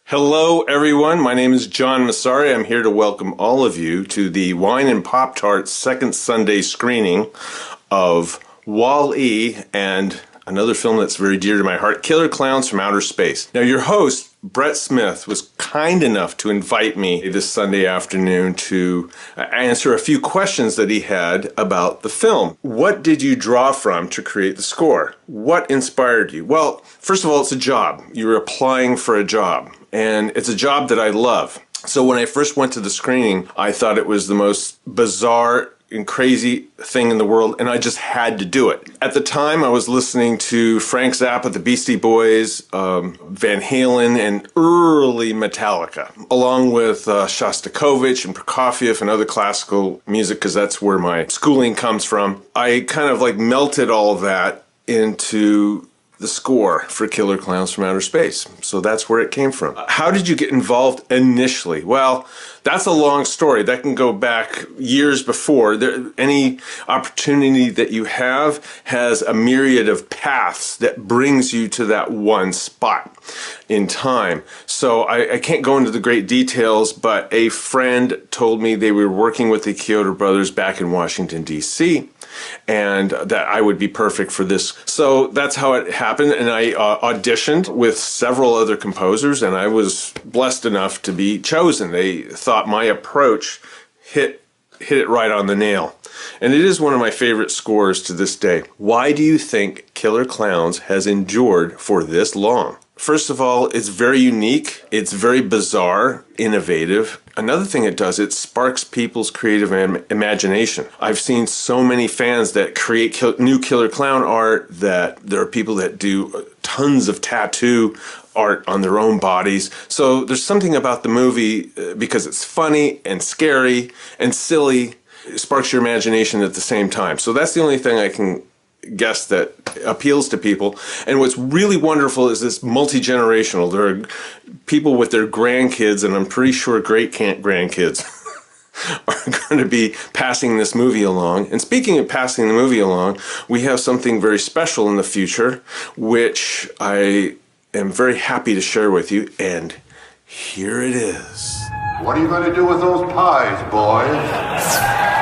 Hello everyone, my name is John Massari. I'm here to welcome all of you to the Wine and Pop-Tarts second Sunday screening of Wall-E and another film that's very dear to my heart, Killer Klowns from Outer Space. Now your host, Brett Smith, was kind enough to invite me this Sunday afternoon to answer a few questions that he had about the film. What did you draw from to create the score? What inspired you? Well, first of all, it's a job. You're applying for a job, and it's a job that I love. So when I first went to the screening, I thought it was the most bizarre and crazy thing in the world, and I just had to do it. At the time, I was listening to Frank Zappa, the Beastie Boys, Van Halen, and early Metallica, along with Shostakovich and Prokofiev and other classical music, because that's where my schooling comes from. I kind of like melted all of that into the score for Killer Klowns from Outer Space. So that's where it came from. How did you get involved initially? Well, that's a long story. That can go back years before. Any opportunity that you have has a myriad of paths that brings you to that one spot in time. So I can't go into the great details, but a friend told me they were working with the Kyoto brothers back in Washington, D.C., and that I would be perfect for this. So that's how it happened, and I auditioned with several other composers, and I was blessed enough to be chosen. They thought my approach hit it right on the nail. And it is one of my favorite scores to this day. Why do you think Killer Klowns has endured for this long? First of all, it's very unique, it's very bizarre, innovative. Another thing it does, it sparks people's creative imagination. I've seen so many fans that create new Killer Clown art, that there are people that do tons of tattoo art on their own bodies. So there's something about the movie, because it's funny and scary and silly, it sparks your imagination at the same time. So that's the only thing I can guess that appeals to people. And what's really wonderful is this multi-generational. There are people with their grandkids, and I'm pretty sure great-grandkids are going to be passing this movie along. And speaking of passing the movie along, we have something very special in the future, which I am very happy to share with you, and here it is. What are you going to do with those pies, boys?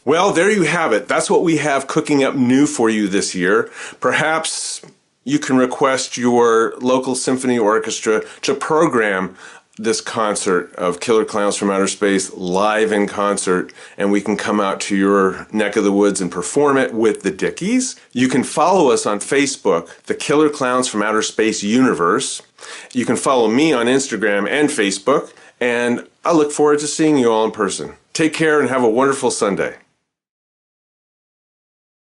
Well, there you have it. That's what we have cooking up new for you this year. Perhaps you can request your local symphony orchestra to program this concert of Killer Klowns from Outer Space live in concert, and we can come out to your neck of the woods and perform it with the Dickies. You can follow us on Facebook, the Killer Klowns from Outer Space universe. You can follow me on Instagram and Facebook, and I look forward to seeing you all in person. Take care and have a wonderful Sunday.